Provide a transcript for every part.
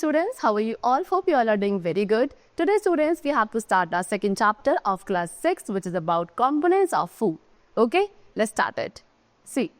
students, how are you all? Hope you all are doing very good. Today students, we have to start our second chapter of class 6, which is about components of food. Okay, let's start it. See.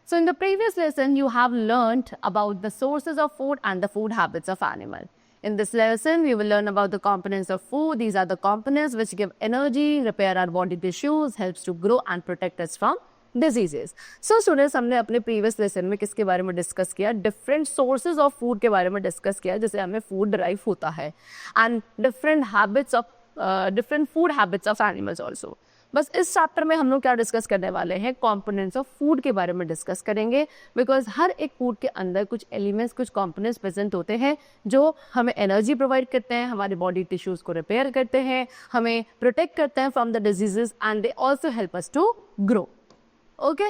So in the previous lesson, you have learned about the sources of food and the food habits of animal. In this lesson, we will learn about the components of food. These are the components which give energy, repair our body tissues, helps to grow and protect us from diseases. So students, हमने अपने previous lesson में किसके बारे में discuss किया? Different sources of food के बारे में डिस्कस किया, जैसे हमें फूड डराइव होता है, and different habits of different food habits of animals also. बस इस चैप्टर में हम लोग क्या डिस्कस करने वाले हैं? कंपोनेंट्स ऑफ फूड के बारे में डिस्कस करेंगे, बिकॉज हर एक फूड के अंदर कुछ एलिमेंट्स, कुछ कंपोनेंट्स प्रेजेंट होते हैं जो हमें एनर्जी प्रोवाइड करते हैं, हमारे बॉडी टिश्यूज को रिपेयर करते हैं, हमें प्रोटेक्ट करते हैं from the diseases, and they also help us to grow. Okay,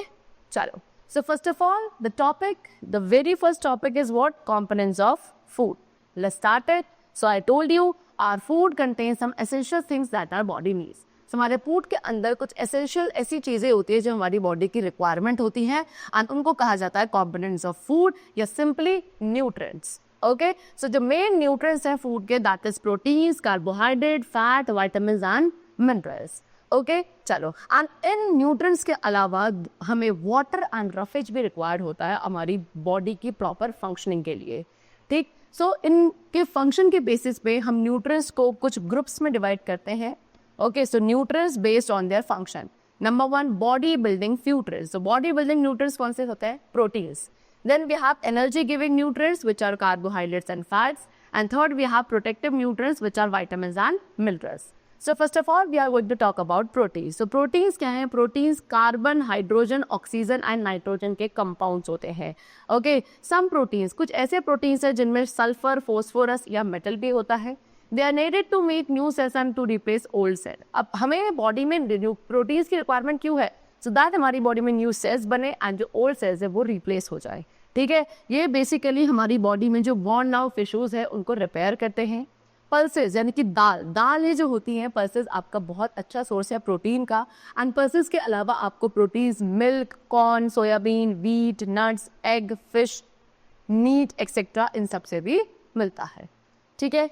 chalo. So first of all, the very first topic is what? Components of food. Let's start it. So I told you, our food contains some essential things that our body needs. So हमारे food के अंदर कुछ essential ऐसी चीज़ें होती है जो हमारी बॉडी की रिक्वायरमेंट होती हैं, and उनको कहा जाता है components of food या simply nutrients. Okay, so जो main nutrients हैं फूड के, that is proteins, carbohydrate, fat, vitamins and minerals. Okay चलो. एंड इन न्यूट्रिएंट्स के अलावा हमें वाटर एंड रफेज भी रिक्वायर्ड होता है हमारी बॉडी की प्रॉपर फंक्शनिंग के लिए. ठीक, सो इनके फंक्शन के बेसिस पे हम न्यूट्रिएंट्स को कुछ ग्रुप्स में डिवाइड करते हैं. Okay, so nutrients based on their function. Number 1, body building nutrients. So body building nutrients कौन से होते हैं? Proteins. Then we have energy giving nutrients which are carbohydrates and fats. And third, we have protective nutrients which are vitamins and minerals. So first of all, we are going to talk about proteins. So proteins क्या हैं? Proteins carbon, hydrogen, oxygen and nitrogen के compounds होते हैं. Okay, some proteins, कुछ ऐसे proteins हैं जिनमें sulphur, phosphorus या मेटल भी होता है. They are needed to make new cells and to replace old cell. अब हमें बॉडी में प्रोटीन्स की रिक्वायरमेंट क्यों है? सो दैट हमारी बॉडी में न्यू सेल्स बने एंड जो ओल्ड सेल्स है वो रिप्लेस हो जाए. ठीक है, ये बेसिकली हमारी बॉडी में जो वॉर्न आउट टिश्यूज है उनको रिपेयर करते हैं. पल्सेस यानी कि दाल ये जो होती हैं, पल्सेस आपका बहुत अच्छा सोर्स है प्रोटीन का. एंड पल्सेस के अलावा आपको proteins milk, corn, soybean, wheat, nuts, egg, fish, meat etcetera इन सब से भी मिलता है. ठीक है,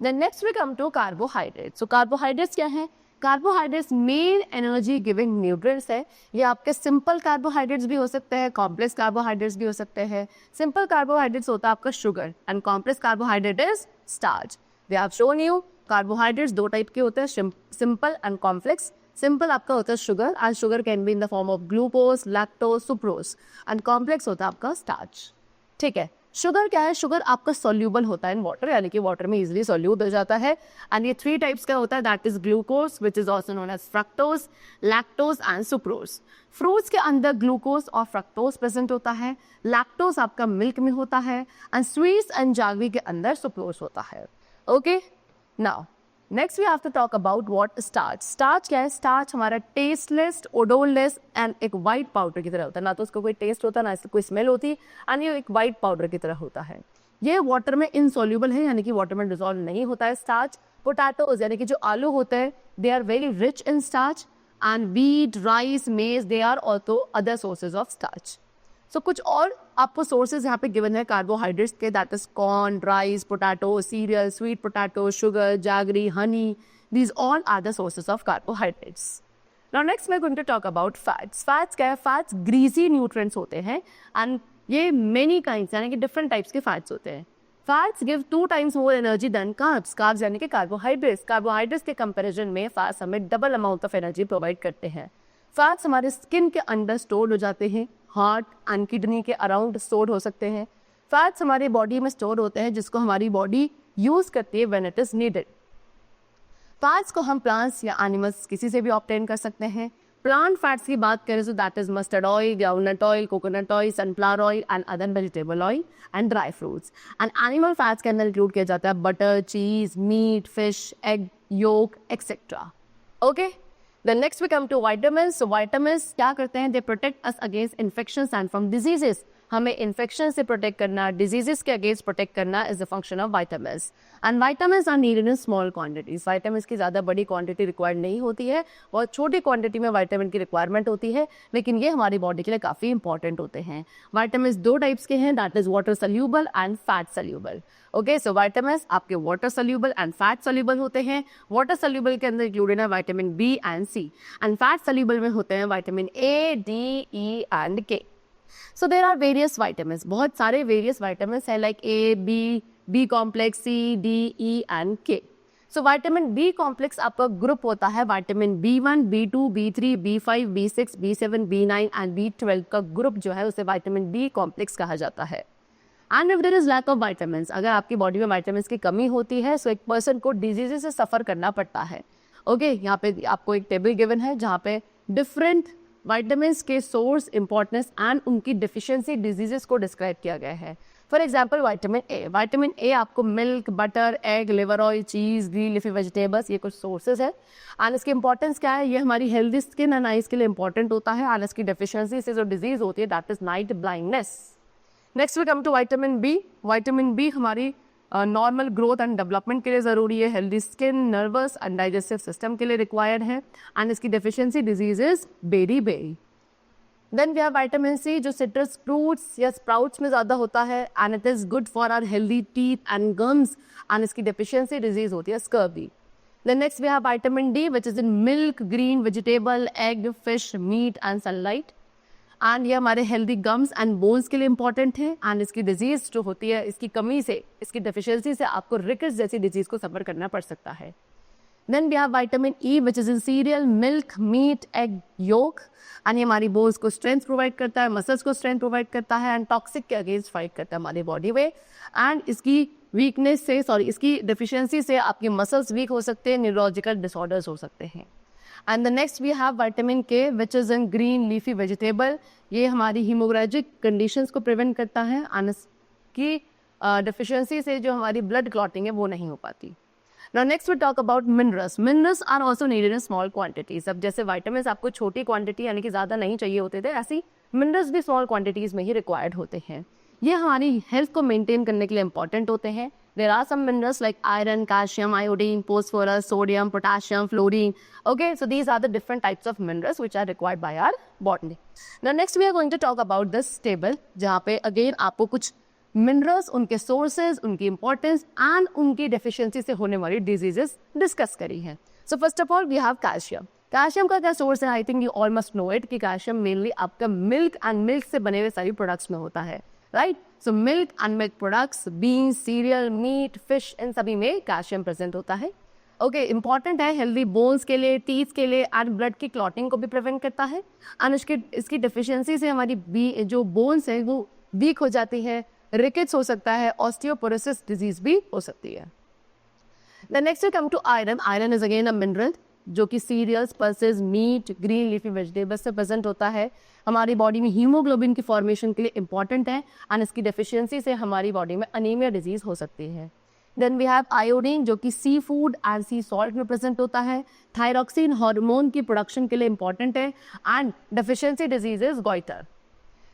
then next we come to carbohydrates. So carbohydrates क्या है? Carbohydrates main energy giving nutrients है. ये आपके सिंपल कार्बोहाइड्रेट्स भी हो सकते हैं, कॉम्प्लेक्स कार्बोहाइड्रेट्स भी हो सकते हैं. सिंपल कार्बोहाइड्रेट्स होता है आपका sugar and complex carbohydrate is starch. We have shown you carbohydrates दो टाइप के होते हैं, सिंपल एंड कॉम्प्लेक्स. सिंपल आपका होता है sugar, and sugar can be in the form of glucose, lactose, sucrose. And complex होता है आपका स्टार्च. ठीक है, शुगर क्या है? शुगर आपका सोल्यूबल होता है इन वाटर, यानी कि वाटर में इजीली सोल्यूट हो जाता है. एंड ये 3 टाइप्स का होता है, that is glucose which is also known as fructose, lactose and sucrose. Fruits के अंदर ग्लूकोज और फ्रक्टोज प्रेजेंट होता है. लैक्टोज आपका मिल्क में होता है, एंड स्वीट्स एंड जागरी के अंदर सुक्रोज होता है. Okay, now next we have to talk about what starch. Starch क्या है? Starch हमारा tasteless, odorless and एक white powder की तरह होता है. ना तो उसको कोई टेस्ट होता, ना इसको कोई स्मेल होती, एंड ये एक white powder की तरह होता है. ये वाटर में insoluble है, यानी कि वाटर में डिसॉल्व नहीं होता है. स्टार्च, पोटैटोज यानी कि जो आलू होते हैं, they are very rich in starch, and wheat, rice, maize, they are also other sources of starch. So कुछ और आपको सोर्सेज यहाँ पे गिवन है कार्बोहाइड्रेट्स के, that is corn, rice, potato, cereal, sweet potato, sugar, jaggery, honey. These all are the sources of carbohydrates. Now next we are going to talk about fats. Fats क्या है? Fats greasy nutrients होते हैं, and ये many kinds यानी कि different types के fats होते हैं. Fats give 2 times more energy than carbs. Carbs यानी कि कार्बोहाइड्रेट्स. कार्बोहाइड्रेट्स के कंपेरिजन में फैट्स हमें double amount of energy provide करते हैं. फैट्स हमारे स्किन के अंदर स्टोर हो जाते हैं, हार्ट एंड किडनी के अराउंड स्टोर हो सकते हैं. फैट्स हमारी बॉडी में स्टोर होते हैं जिसको हमारी बॉडी यूज करती है when it is needed. Fats को हम प्लांट्स या एनिमल्स किसी से भी ऑब्टेन कर सकते हैं. प्लांट फैट्स की बात करें तो that is mustard oil, groundnut oil, coconut oil, sunflower oil and other vegetable oil and dry fruits. And animal fats के अंदर इंक्लूड किया जाता है butter, cheese, meat, fish, egg, yolk etcetera. Okay, Then next we come to vitamins. So vitamins क्या करते हैं? They protect us against infections and from diseases. हमें infection से प्रोटेक्ट करना, डिजीजेस के अगेंस्ट प्रोटेक्ट करना is the function of vitamins. And vitamins are needed in small quantities. Vitamins की ज़्यादा बड़ी क्वांटिटी रिक्वायर्ड नहीं होती है, बहुत छोटी क्वांटिटी में विटामिन की रिक्वायरमेंट होती है, लेकिन ये हमारी बॉडी के लिए काफ़ी इंपॉर्टेंट होते हैं। विटामिन्स दो टाइप्स के हैं, that is water soluble and fat soluble. Okay, so vitamins आपके water soluble and fat soluble होते हैं। वाटर सोल्यूबल के अंदर इंक्लूडेड है vitamin B and C, and fat soluble में होते हैं vitamin A, D, E and K. So there are various vitamins, बहुत सारे वेरियस विटामिन्स है, like A, B complex, C, D, E and K. So vitamin B complex आपका group होता है vitamin B1, B2, B3, B5, B6, B7, B9 and B12 का group जो है उसे विटामिन बी कॉम्प्लेक्स कहा जाता है। And if there is lack of vitamins, अगर आपकी बॉडी में विटामिन्स की कमी होती है, सो एक पर्सन को डिजीजेस से सफर करना पड़ता है। ओके, यहाँ पे आपको एक टेबल गिवन है जहाँ पे डिफरेंट विटामिन्स के सोर्स, इंपॉर्टेंस एंड उनकी डिफिशियंसी डिजीजेस को डिस्क्राइब किया गया है। फॉर एग्जाम्पल विटामिन ए आपको milk, butter, egg, liver oil, चीज, ग्रीन लीफी वेजिटेबल्स, ये कुछ सोर्सेज है। एंड इसकी इंपॉर्टेंस क्या है, ये हमारी हेल्दी स्किन एंड आइज के लिए इंपॉर्टेंट होता है। एंड इसकी डेफिशिएंसी से जो डिजीज होती है that is night blindness. Next we come to vitamin B. Vitamin B हमारी नॉर्मल ग्रोथ एंड डेवलपमेंट के लिए ज़रूरी है, healthy skin, nervous and digestive system के लिए रिक्वायर्ड है। एंड इसकी deficiency disease is beri. Then we have vitamin C जो सिट्रस फ्रूट्स या स्प्राउट्स में ज़्यादा होता है, and it is good for our healthy teeth and gums, and इसकी डेफिशिएंसी डिजीज होती है scurvy. Then next we have vitamin D which is in milk, green vegetable, egg, fish, meat and sunlight. And ये हमारे healthy gums and bones के लिए important है। And इसकी disease जो होती है, इसकी कमी से, इसकी डेफिशिएंसी से आपको रिकेट्स जैसी डिजीज को सफर करना पड़ सकता है। Then we have vitamin E which is in cereal, milk, meat, egg, yolk, and ये हमारी बोन्स को स्ट्रेंथ प्रोवाइड करता है, मसल्स को स्ट्रेंथ प्रोवाइड करता है, एंड टॉक्सिक के अगेंस्ट फाइट करता है हमारी बॉडी में। एंड इसकी वीकनेस से, इसकी डेफिशिएंसी से आपके मसल्स वीक हो सकते हैं, न्यूरोलॉजिकल डिसऑर्डर्स हो सकते हैं। And the next we have vitamin K which is in green leafy vegetable. ये हमारी हीमोग्राजिक कंडीशंस को प्रिवेंट करता है, एंड इसकी डेफिशिएंसी से जो हमारी ब्लड क्लॉटिंग है वो नहीं हो पाती। Now next we talk about minerals. Minerals are also needed in small quantities. अब जैसे vitamins आपको छोटी क्वांटिटी यानी कि ज़्यादा नहीं चाहिए होते थे, ऐसी मिनरल्स भी स्मॉल क्वांटिटीज़ में ही रिक्वायर्ड होते हैं। ये हमारी हेल्थ को मेंटेन करने के लिए इंपॉर्टेंट होते हैं। There are some minerals like iron, calcium, iodine, phosphorus, sodium, potassium, fluorine. Okay, so these are the different types of minerals which are required by our body. Now next we are going to talk about this table, जहाँ पे again आपको कुछ minerals, उनके sources, उनकी importance and उनकी deficiency से होने वाली डिजीजेस डिस्कस करी हैं। So first of all we have calcium. Calcium का क्या सोर्स है? I think you all must know it कि कैल्शियम मेनली आपका मिल्क एंड मिल्क से बने हुए सारी प्रोडक्ट्स में होता है, right? So milk and milk products, beans, cereal, meat, fish, इन सभी में कैल्शियम प्रेजेंट होता है। ओके, इंपॉर्टेंट है हेल्दी बोन्स के लिए, टीथ के लिए, एंड ब्लड की क्लॉटिंग को भी प्रिवेंट करता है। एंड इसकी डेफिशिएंसी से हमारी जो बोन्स है वो वीक हो जाती है, रिकेट्स हो सकता है, ऑस्टियोपोरोसिस डिजीज भी हो सकती है। Then next we come to iron. Iron is again a mineral जो कि cereals, pulses, meat, green leafy vegetables से प्रेजेंट होता है। हमारी बॉडी में हीमोग्लोबिन की फॉर्मेशन के लिए इंपॉर्टेंट है, एंड इसकी डेफिशिएंसी से हमारी बॉडी में अनीमिया डिजीज हो सकती है। देन वी हैव आयोडीन जो कि sea food and C salt में प्रेजेंट होता है। थायरॉक्सिन हार्मोन की प्रोडक्शन के लिए इंपॉर्टेंट है, and deficiency disease is goitre.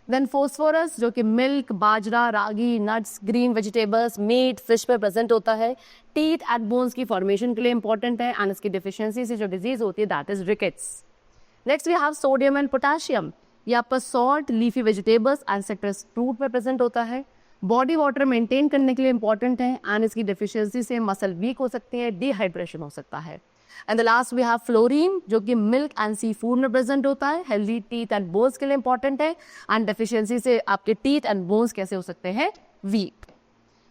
Then phosphorus जो कि milk, bajra, ragi, nuts, green vegetables, meat, fish में प्रेजेंट होता है। टीथ एंड बोन्स की फॉर्मेशन के लिए इंपॉर्टेंट है, एंड इसकी डेफिशिएंसी से जो डिजीज होती है that is rickets. Next we have sodium and potassium. ये आपका salt, leafy vegetables and citrus fruit में प्रेजेंट होता है। बॉडी वाटर मेंटेन करने के लिए इंपॉर्टेंट है, एंड इसकी डेफिशिएंसी से मसल वीक हो सकती है, डिहाइड्रेशन हो सकता है। And the last we have fluorine जो कि मिल्क एंड सी फूड में प्रेजेंट होता है, हेल्दी टीथ एंड बोन्स के लिए इंपॉर्टेंट है, एंड डेफिशिएंसी से आपके टीथ एंड बोन्स कैसे हो सकते हैं? Week.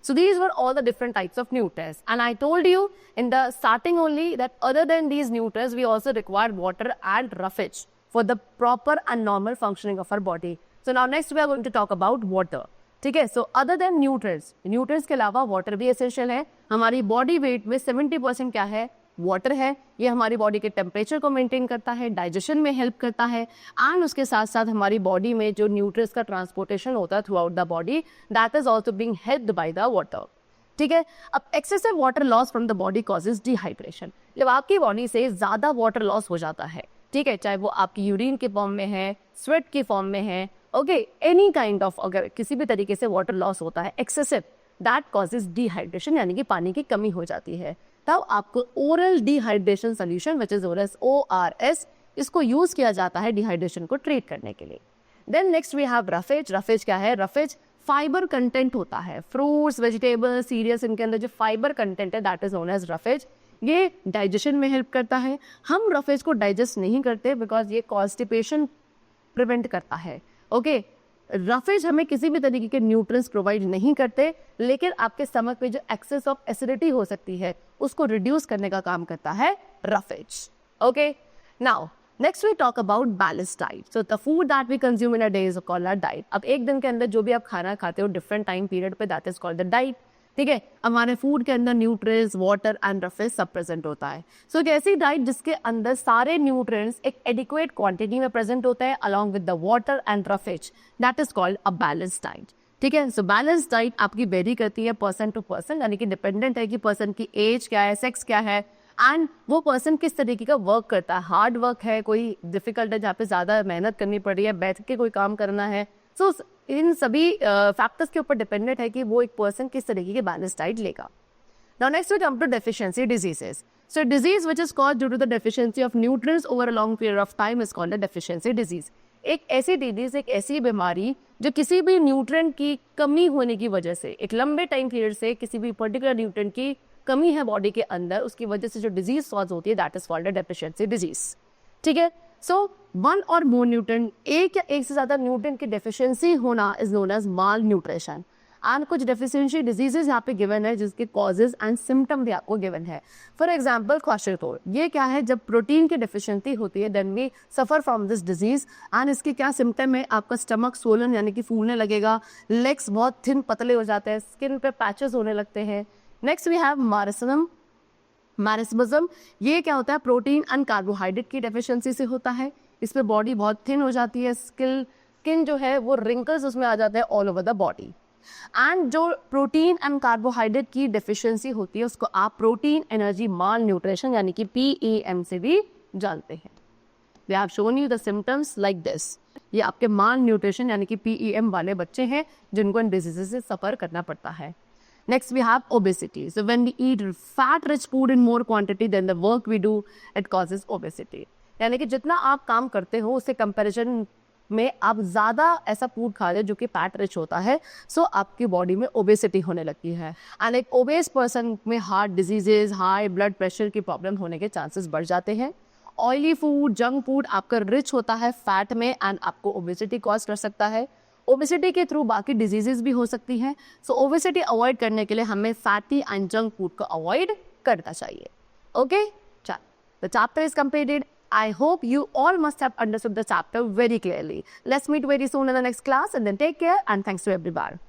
So these were all the different types of nutrients, and I told you in the starting only that other than these nutrients we also require water and roughage for the proper and normal functioning of our body. So now next we are going to talk about water. ठीक है, so other than nutrients के अलावा water भी essential है। हमारी body weight में 70% क्या है? वाटर है। ये हमारी बॉडी के टेम्परेचर को मेंटेन करता है, डाइजेशन में हेल्प करता है, एंड उसके साथ साथ हमारी बॉडी में जो न्यूट्रिएंट्स का ट्रांसपोर्टेशन होता है through out the body, that is also being helped by the water. ठीक है, अब excessive water loss from the body causes dehydration. जब आपकी बॉडी से ज़्यादा वाटर लॉस हो जाता है, ठीक है, चाहे वो आपकी यूरिन के फॉर्म में है, स्वेट की फॉर्म में है, ओके, एनी काइंड ऑफ, अगर किसी भी तरीके से वाटर लॉस होता है एक्सेसिव, दैट कॉजेज डिहाइड्रेशन, यानी कि पानी की कमी हो जाती है, तब आपको oral dehydration solution which is ORS, इसको यूज किया जाता है डिहाइड्रेशन को ट्रीट करने के लिए। Then next we have roughage. Roughage क्या है? रफेज फाइबर कंटेंट होता है, फ्रूट्स, वेजिटेबल्स, सीरियल्स, इनके अंदर जो फाइबर कंटेंट है that is known as roughage. ये डाइजेशन में हेल्प करता है। हम रफेज को डाइजेस्ट नहीं करते बिकॉज ये कॉन्स्टिपेशन प्रिवेंट करता है। ओके, रफेज हमें किसी भी तरीके के न्यूट्रिएंट्स प्रोवाइड नहीं करते, लेकिन आपके स्टमक पे जो एक्सेस ऑफ एसिडिटी हो सकती है उसको रिड्यूस करने का काम करता है roughage. Okay, now next we talk about balance diet. So the food that we consume in a day is called a diet. अब एक दिन के अंदर जो भी आप खाना खाते हो डिफरेंट टाइम पीरियड पे, that is called the diet. ठीक है, हमारे फूड के अंदर न्यूट्रिएंट्स, वाटर एंड रफेज सब प्रेजेंट होता है। सो एक ऐसी डाइट जिसके अंदर सारे न्यूट्रिएंट्स एक एडिक्वेट क्वांटिटी में प्रेजेंट होता है along with the water and roughage, that is called a balance diet. ठीक है, सो बैलेंस डाइट आपकी वेरी करती है पर्सन टू पर्सन, यानी कि डिपेंडेंट है कि पर्सन की एज क्या है, सेक्स क्या है, एंड वो पर्सन किस तरीके का वर्क करता है। हार्ड वर्क है, कोई डिफिकल्ट है जहाँ पे ज़्यादा मेहनत करनी पड़ रही है, बैठ के कोई काम करना है। सो इन सभी फैक्टर्स के ऊपर डिपेंडेंट है कि वो एक पर्सन किस तरीके की बैलेंस डाइट लेगा। Now next we come to deficiency diseases. So disease which is caused due to the deficiency of nutrients over a long period of time is called a deficiency disease. एक ऐसी disease, एक ऐसी बीमारी जो किसी भी nutrient की कमी होने की वजह से, एक लंबे टाइम पीरियड से किसी भी पर्टिकुलर न्यूट्रिएंट की कमी है बॉडी के अंदर, उसकी वजह से जो डिजीज कॉज होती है that is called a deficiency disease. ठीक है, सो वन और मोर न्यूट्रिएंट, एक या एक से ज्यादा न्यूट्रिएंट की डेफिशिएंसी होना is known as malnutrition. And कुछ डेफिशिएंसी डिजीजेस यहाँ पे गिवन है जिसके कॉजेज एंड सिम्टम भी आपको गिवन है। फॉर एग्जाम्पल क्वाशरकोर, ये क्या है? जब प्रोटीन की डेफिशिएंसी होती है then we suffer from this disease. And इसके क्या सिम्टम है? आपका स्टमक सोलन यानी कि फूलने लगेगा, लेग्स बहुत थिन पतले हो जाते हैं, स्किन पे पैचेस होने लगते हैं। Next we have marasmus. ये क्या होता है? प्रोटीन एंड कार्बोहाइड्रेट की डेफिशिएंसी से होता है। इसमें बॉडी बहुत थिन हो जाती है, स्किन जो है वो रिंकल्स उसमें आ जाते हैं all over the body. And जो प्रोटीन एंड कार्बोहाइड्रेट की डेफिशिएंसी होती है उसको आप प्रोटीन एनर्जी माल न्यूट्रिशन यानी कि PEM से भी जानते हैं। They have shown you the symptoms like this। ये आपके माल न्यूट्रिशन यानी कि PEM वाले बच्चे हैं जिनको इन डिजीजेस से सफर करना पड़ता है। Next we have obesity. So when we eat fat rich food in more quantity than the work we do, it causes obesity। यानी कि जितना आप काम करते हो उससे कंपैरिजन में आप ज़्यादा ऐसा फूड खा रहे हो जो कि फैट रिच होता है, सो आपकी बॉडी में ओबेसिटी होने लगती है। एंड एक ओबेस पर्सन में heart diseases, high blood pressure की प्रॉब्लम होने के चांसेस बढ़ जाते हैं। ऑयली फूड, जंक फूड आपका रिच होता है फैट में एंड आपको ओबेसिटी कॉज कर सकता है। ओबेसिटी के थ्रू बाकी डिजीजेस भी हो सकती हैं। सो ओबेसिटी अवॉइड करने के लिए हमें फैटी एंड जंक फूड को अवॉइड करना चाहिए। ओके, चल, the chapter is completed. I hope you all must have understood the chapter very clearly. Let's meet very soon in the next class and then take care and thanks to everyone.